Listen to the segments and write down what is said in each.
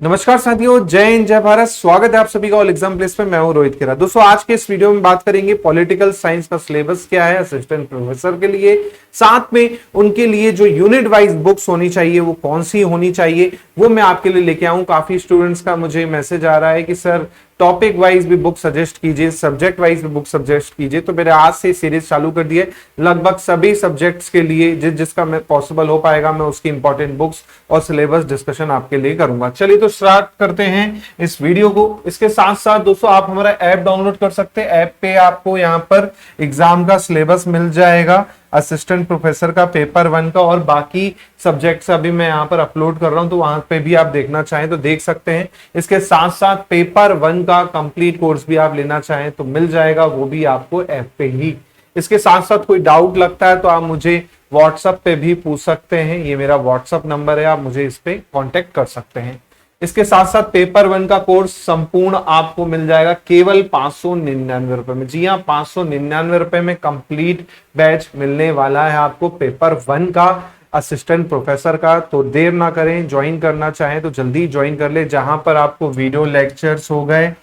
नमस्कार साथियों, जय हिंद जय भारत। स्वागत है आप सभी का ऑल एग्जाम प्लेस पे। मैं हूं रोहित खेरा। दोस्तों, आज के इस वीडियो में बात करेंगे पॉलिटिकल साइंस का सिलेबस क्या है असिस्टेंट प्रोफेसर के लिए, साथ में उनके लिए जो यूनिट वाइज बुक्स होनी चाहिए वो कौन सी होनी चाहिए वो मैं आपके लिए लेके आऊं। काफी स्टूडेंट्स का मुझे मैसेज आ रहा है कि सर टॉपिक वाइज भी बुक सजेस्ट कीजिए, सब्जेक्ट वाइज भी बुक सजेस्ट कीजिए। तो मैंने आज से सीरीज चालू कर दी है। लगभग सभी सब्जेक्ट्स के लिए जिसका मैं पॉसिबल हो पाएगा मैं उसकी इंपॉर्टेंट बुक्स और सिलेबस डिस्कशन आपके लिए करूंगा। चलिए तो स्टार्ट करते हैं इस वीडियो को। इसके साथ साथ दोस्तों आप हमारा ऐप डाउनलोड कर सकते हैं। ऐप पे आपको यहाँ पर एग्जाम का सिलेबस मिल जाएगा, असिस्टेंट प्रोफेसर का पेपर 1 का, और बाकी सब्जेक्ट्स अभी मैं यहाँ पर अपलोड कर रहा हूं तो वहां पे भी आप देखना चाहें तो देख सकते हैं। इसके साथ साथ पेपर 1 का कंप्लीट कोर्स भी आप लेना चाहें तो मिल जाएगा, वो भी आपको ऐप पे ही। इसके साथ साथ कोई डाउट लगता है तो आप मुझे व्हाट्सएप पे भी पूछ सकते हैं। ये मेरा व्हाट्सएप नंबर है, आप मुझे इस पे कांटेक्ट कर सकते हैं। इसके साथ साथ पेपर 1 का कोर्स संपूर्ण आपको मिल जाएगा केवल 599 रुपए में। जी हाँ, 599 रुपए में कंप्लीट बैच मिलने वाला है आपको पेपर 1 का असिस्टेंट प्रोफेसर का। तो देर ना करें, ज्वाइन करना चाहें तो जल्दी ज्वाइन कर ले। जहां पर आपको वीडियो लेक्चर्स हो गए,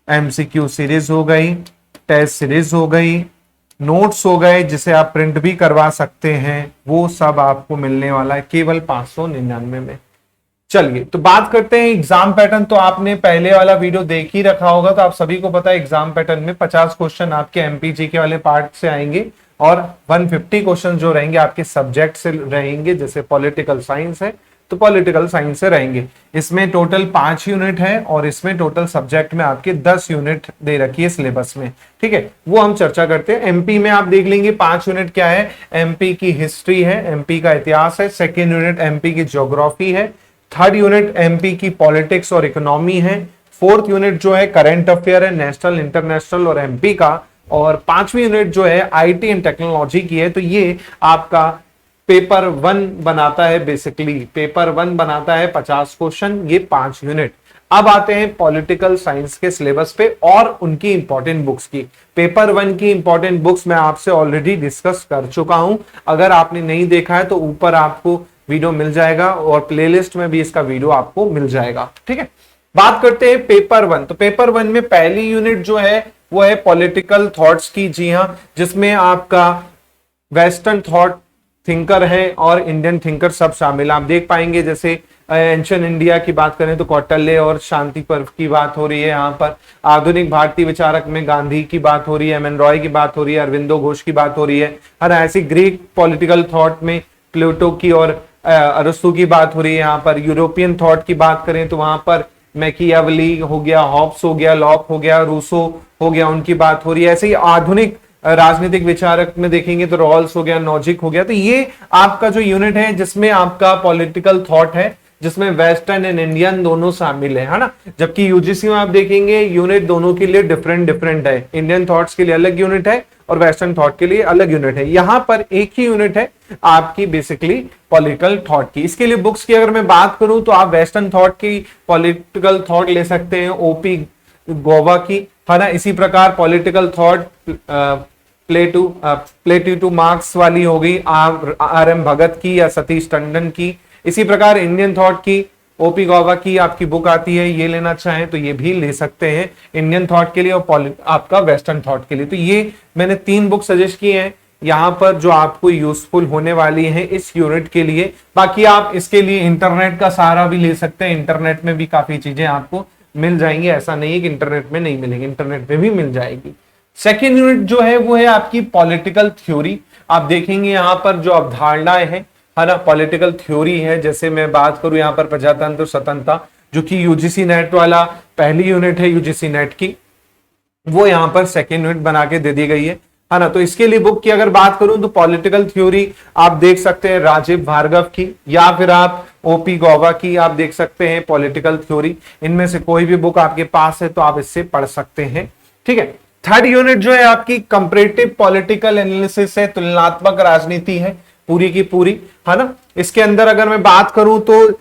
एमसीक्यू सीरीज हो गई, टेस्ट सीरीज हो गई, नोट्स हो गए जिसे आप प्रिंट भी करवा सकते हैं, वो सब आपको मिलने वाला है केवल 599 में। चलिए तो बात करते हैं एग्जाम पैटर्न। तो आपने पहले वाला वीडियो देख ही रखा होगा, तो आप सभी को पता है एग्जाम पैटर्न में 50 क्वेश्चन आपके एमपीजी के वाले पार्ट से आएंगे और 150 क्वेश्चन जो रहेंगे आपके सब्जेक्ट से रहेंगे। जैसे पॉलिटिकल साइंस है तो पॉलिटिकल साइंस से रहेंगे। इसमें टोटल 5 यूनिट है और इसमें टोटल सब्जेक्ट में आपके 10 यूनिट दे रखी है सिलेबस में। ठीक है, वो हम चर्चा करते हैं। एमपी में आप देख लेंगे 5 यूनिट क्या है। एमपी की हिस्ट्री है, एमपी का इतिहास है। सेकेंड यूनिट एमपी की ज्योग्राफी है। थर्ड यूनिट एमपी की पॉलिटिक्स और इकोनॉमी है। फोर्थ यूनिट जो है करंट अफेयर है, नेशनल इंटरनेशनल और एमपी का। और 5वीं यूनिट जो है आईटी एंड टेक्नोलॉजी की है। तो ये आपका पेपर 1 बनाता है। बेसिकली पेपर 1 बनाता है 50 क्वेश्चन, ये 5 यूनिट। अब आते हैं पॉलिटिकल साइंस के सिलेबस पे और उनकी इंपॉर्टेंट बुक्स की। पेपर 1 की इंपॉर्टेंट बुक्स मैं आपसे ऑलरेडी डिस्कस कर चुका हूं। अगर आपने नहीं देखा है तो ऊपर आपको वीडियो मिल जाएगा और प्लेलिस्ट में भी इसका वीडियो आपको मिल जाएगा। ठीक है, बात करते हैं पेपर 1। तो पेपर 1 में पहली यूनिट जो है वो है पॉलिटिकल थॉट्स की। जी हां, जिसमें आपका वेस्टर्न थॉट थिंकर है और इंडियन थिंकर सब शामिल। आप देख पाएंगे जैसे एंशिएंट इंडिया की बात करें तो कौटिल्य और शांति पर्व की बात हो रही है। यहाँ पर आधुनिक भारतीय विचारक में गांधी की बात हो रही है, एम.एन. रॉय की बात हो रही है, अरविंदो घोष की बात हो रही है। और ऐसी ग्रीक पॉलिटिकल थॉट में प्लेटो की और अरस्तु की बात हो रही है। यहाँ पर यूरोपियन थॉट की बात करें तो वहां पर मैकियावेली हो गया, हॉब्स हो गया, लॉक हो गया, रूसो हो गया, उनकी बात हो रही है। ऐसे ही आधुनिक राजनीतिक विचारक में देखेंगे तो रॉल्स हो गया, नॉजिक हो गया। तो ये आपका जो यूनिट है जिसमें आपका पॉलिटिकल थॉट है, जिसमें वेस्टर्न एंड इंडियन दोनों शामिल है ना। जबकि यूजीसी में आप देखेंगे यूनिट दोनों के लिए डिफरेंट है। इंडियन थॉट्स के लिए अलग यूनिट है और वेस्टर्न थॉट के लिए अलग यूनिट है। यहां पर एक ही यूनिट है आपकी बेसिकली पॉलिटिकल थॉट की। इसके लिए बुक्स की अगर मैं बात करूं तो आप वेस्टर्न थॉट की पॉलिटिकल थॉट ले सकते हैं, ओपी गोवा की, है ना। इसी प्रकार पॉलिटिकल थॉट प्लेटू मार्क्स वाली होगी, आर एम भगत की या सतीश टंडन की। इसी प्रकार इंडियन थॉट की ओपी गौवा की आपकी बुक आती है, ये लेना चाहें तो ये भी ले सकते हैं इंडियन थॉट के लिए और आपका वेस्टर्न थॉट के लिए। तो ये मैंने 3 बुक सजेस्ट की हैं यहां पर जो आपको यूजफुल होने वाली है इस यूनिट के लिए। बाकी आप इसके लिए इंटरनेट का सहारा भी ले सकते हैं। इंटरनेट में भी काफी चीजें आपको मिल जाएंगी, ऐसा नहीं है कि इंटरनेट में नहीं मिलेंगी, इंटरनेट में भी मिल जाएगी। सेकेंड यूनिट जो है वो है आपकी पॉलिटिकल थ्योरी। आप देखेंगे यहाँ पर जो अवधारणाएं हैं, है ना, पॉलिटिकल थ्योरी है। जैसे मैं बात करूं यहाँ पर प्रजातंत्र स्वतंत्रता, जो कि यूजीसी नेट वाला पहली यूनिट है यूजीसी नेट की, वो यहाँ पर सेकेंड यूनिट बना के दे दी गई है ना। तो इसके लिए बुक की अगर बात करूं तो पॉलिटिकल थ्योरी आप देख सकते हैं राजीव भार्गव की, या फिर आप ओपी गौवा की आप देख सकते हैं पॉलिटिकल थ्योरी। इनमें से कोई भी बुक आपके पास है तो आप इससे पढ़ सकते हैं। ठीक है, थर्ड यूनिट जो है आपकी कंपैरेटिव पॉलिटिकल एनालिसिस है, तुलनात्मक राजनीति है पूरी की पूरी, है ना। इसके अंदर अगर मैं बात करूं तो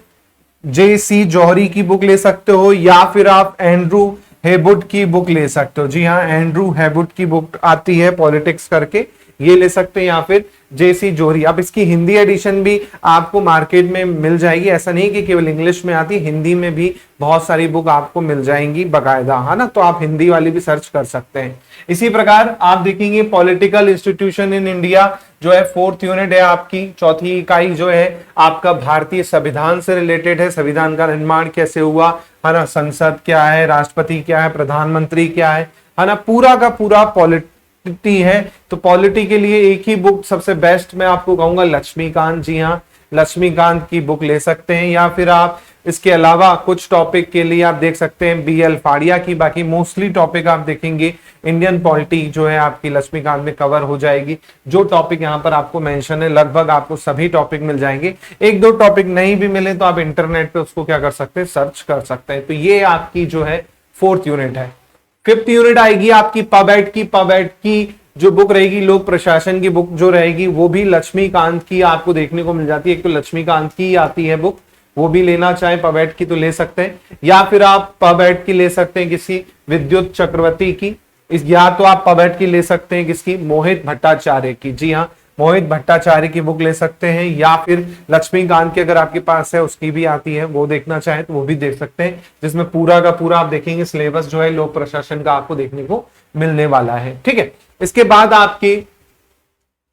जे.सी. जौहरी की बुक ले सकते हो या फिर आप एंड्रू हेबुट की बुक ले सकते हो। जी हाँ, एंड्रू हेबुट की बुक आती है पॉलिटिक्स करके, ये ले सकते हैं, या फिर जेसी जोहरी। अब इसकी हिंदी एडिशन भी आपको मार्केट में मिल जाएगी, ऐसा नहीं कि केवल इंग्लिश में आती, हिंदी में भी बहुत सारी बुक आपको मिल जाएंगी बकायदा, है ना। तो आप हिंदी वाली भी सर्च कर सकते हैं। इसी प्रकार आप देखेंगे पॉलिटिकल इंस्टीट्यूशन इन इंडिया जो है 4th यूनिट है आपकी, चौथी इकाई जो है आपका भारतीय संविधान से रिलेटेड है। संविधान का निर्माण कैसे हुआ, है ना, संसद क्या है, राष्ट्रपति क्या है, प्रधानमंत्री क्या है ना, पूरा का पूरा पॉलिटी है। तो पॉलिटी के लिए एक ही बुक सबसे बेस्ट मैं आपको कहूंगा लक्ष्मीकांत। जी हाँ, लक्ष्मीकांत की बुक ले सकते हैं, या फिर आप इसके अलावा कुछ टॉपिक के लिए आप देख सकते हैं BL फाड़िया की। बाकी मोस्टली टॉपिक आप देखेंगे इंडियन पॉलिटी जो है आपकी लक्ष्मीकांत में कवर हो जाएगी। जो टॉपिक यहाँ पर आपको मेंशन है लगभग आपको सभी टॉपिक मिल जाएंगे। एक दो टॉपिक नहीं भी मिले तो आप इंटरनेट पे उसको क्या कर सकते हैं, सर्च कर सकते हैं। तो ये आपकी जो है 4th यूनिट है। 5th यूनिट आएगी आपकी पबएड की। पबएड की जो बुक रहेगी, लोक प्रशासन की बुक जो रहेगी, वो भी लक्ष्मीकांत की आपको देखने को मिल जाती है। एक तो लक्ष्मीकांत की आती है बुक, वो भी लेना चाहे पबएड की तो ले सकते हैं, या फिर आप पबएड की ले सकते हैं किसी विद्युत चक्रवर्ती की, या तो आप पबएड की ले सकते हैं किसकी, मोहित भट्टाचार्य की। जी हाँ, मोहित भट्टाचार्य की बुक ले सकते हैं, या फिर लक्ष्मीकांत की अगर आपके पास है उसकी भी आती है, वो देखना चाहे तो वो भी देख सकते हैं, जिसमें पूरा का पूरा आप देखेंगे सिलेबस जो है लोक प्रशासन का आपको देखने को मिलने वाला है। ठीक है, इसके बाद आपकी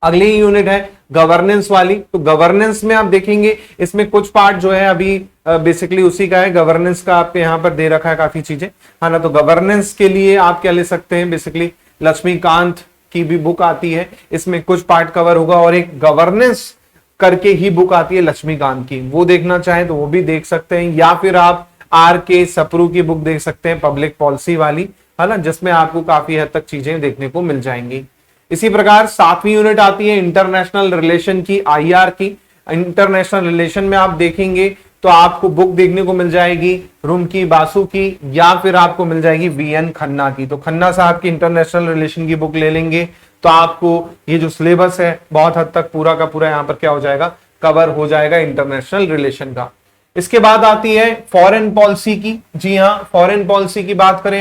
अगली यूनिट है गवर्नेंस वाली। तो गवर्नेंस में आप देखेंगे इसमें कुछ पार्ट जो है अभी बेसिकली उसी का है। गवर्नेंस का आपके यहाँ पर दे रखा है काफी चीजें, है ना। तो गवर्नेंस के लिए आप क्या ले सकते हैं, बेसिकली लक्ष्मीकांत की भी बुक आती है, इसमें कुछ पार्ट कवर होगा, और एक गवर्नेंस करके ही बुक आती है लक्ष्मीकांत की, वो देखना चाहे तो वो भी देख सकते हैं, या फिर आप RK सप्रू की बुक देख सकते हैं, पब्लिक पॉलिसी वाली, है ना, जिसमें आपको काफी हद तक चीजें देखने को मिल जाएंगी। इसी प्रकार 7वीं यूनिट आती है इंटरनेशनल रिलेशन की, IR की। इंटरनेशनल रिलेशन में आप देखेंगे तो आपको बुक देखने को मिल जाएगी रुमकी बासु की, या फिर आपको मिल जाएगी VN खन्ना की। तो खन्ना साहब की इंटरनेशनल रिलेशन की बुक ले लेंगे तो आपको ये जो सिलेबस है बहुत हद तक पूरा का पूरा यहाँ पर क्या हो जाएगा, कवर हो जाएगा इंटरनेशनल रिलेशन का। इसके बाद आती है फॉरेन पॉलिसी की। जी हाँ, फॉरेन पॉलिसी की बात करें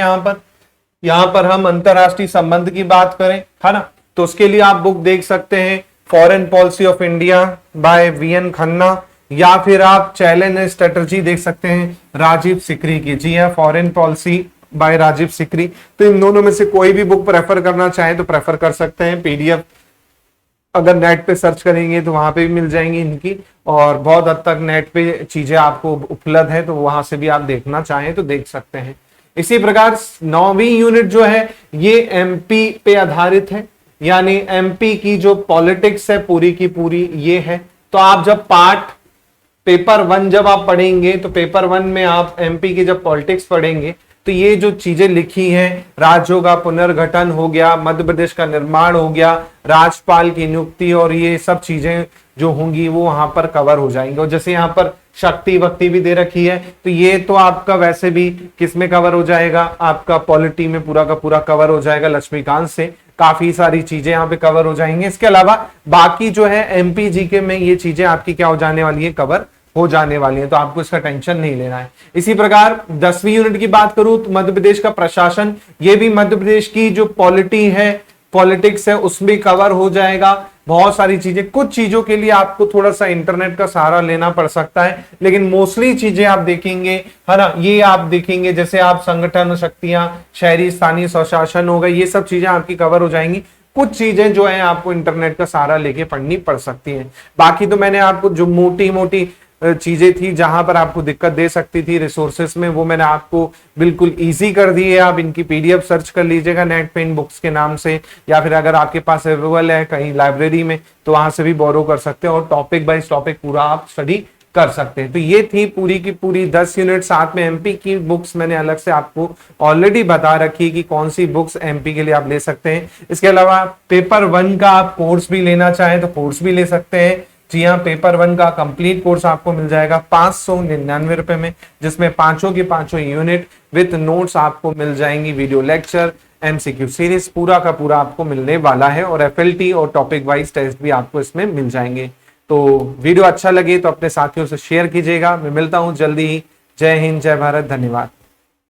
यहाँ पर हम अंतरराष्ट्रीय संबंध की बात करें, है ना, तो उसके लिए आप बुक देख सकते हैं foreign policy of India by VN Khanna, या फिर आप चैलेंज एंड स्ट्रेटजी देख सकते हैं राजीव सिकरी की। जी हाँ, foreign policy by Rajiv Sikri. तो इन दोनों में से कोई भी बुक प्रेफर करना चाहें तो प्रेफर कर सकते हैं। PDF अगर नेट पे सर्च करेंगे तो वहां पे भी मिल जाएंगी इनकी, और बहुत हद तक नेट पे चीजें आपको उपलब्ध है, तो वहां से भी आप देखना चाहें तो देख सकते हैं। इसी प्रकार 9वीं यूनिट जो है ये MP पे आधारित है, यानी MP की जो पॉलिटिक्स है पूरी की पूरी ये है। तो आप जब पेपर 1 जब आप पढ़ेंगे तो पेपर 1 में आप MP की जब पॉलिटिक्स पढ़ेंगे तो ये जो चीजें लिखी हैं, राज्यों का पुनर्गठन हो गया, मध्य प्रदेश का निर्माण हो गया, राज्यपाल की नियुक्ति, और ये सब चीजें जो होंगी वो वहां पर कवर हो जाएंगे। और जैसे यहाँ पर शक्ति वक्ति भी दे रखी है, तो ये तो आपका वैसे भी किस में कवर हो जाएगा, आपका पॉलिटी में पूरा का पूरा कवर हो जाएगा लक्ष्मीकांत से। काफी सारी चीजें यहाँ पे कवर हो जाएंगी। इसके अलावा बाकी जो है MP GK में ये चीजें आपकी क्या हो जाने वाली है, कवर हो जाने वाली है, तो आपको इसका टेंशन नहीं लेना है। इसी प्रकार 10वीं यूनिट की बात करूं तो मध्य प्रदेश का प्रशासन, ये भी मध्य प्रदेश की जो पॉलिटी है, पॉलिटिक्स है, उसमें कवर हो जाएगा। बहुत सारी चीजें, कुछ चीजों के लिए आपको थोड़ा सा इंटरनेट का सहारा लेना पड़ सकता है, लेकिन मोस्टली चीजें आप देखेंगे, है ना, ये आप देखेंगे जैसे आप संगठन शक्तियां, शहरी स्थानीय स्वशासन होगा, ये सब चीजें आपकी कवर हो जाएंगी। कुछ चीजें जो है आपको इंटरनेट का सहारा लेके पढ़नी पड़ सकती हैं। बाकी तो मैंने आपको जो मोटी मोटी चीजें थी जहां पर आपको दिक्कत दे सकती थी रिसोर्सेस में, वो मैंने आपको बिल्कुल इजी कर दी है। आप इनकी PDF सर्च कर लीजिएगा नेट पे इन बुक्स के नाम से, या फिर अगर आपके पास अवेलेबल है कहीं लाइब्रेरी में तो वहां से भी बोरो कर सकते हैं, और टॉपिक बाइज टॉपिक पूरा आप स्टडी कर सकते हैं। तो ये थी पूरी की पूरी 10 यूनिट। साथ में MP की बुक्स मैंने अलग से आपको ऑलरेडी बता रखी है कि कौन सी बुक्स MP के लिए आप ले सकते हैं। इसके अलावा पेपर 1 का आप कोर्स भी लेना चाहें तो कोर्स भी ले सकते हैं। जी हाँ, पेपर 1 का कंप्लीट कोर्स आपको मिल जाएगा 599 रुपए में, जिसमें पांचों की पांचों यूनिट विद नोट्स आपको मिल जाएंगी, वीडियो लेक्चर, MCQ सीरीज पूरा का पूरा आपको मिलने वाला है, और FLT और टॉपिक वाइज टेस्ट भी आपको इसमें मिल जाएंगे। तो वीडियो अच्छा लगे तो अपने साथियों से शेयर कीजिएगा। मैं मिलता हूं जल्दी ही। जय हिंद, जय भारत, धन्यवाद।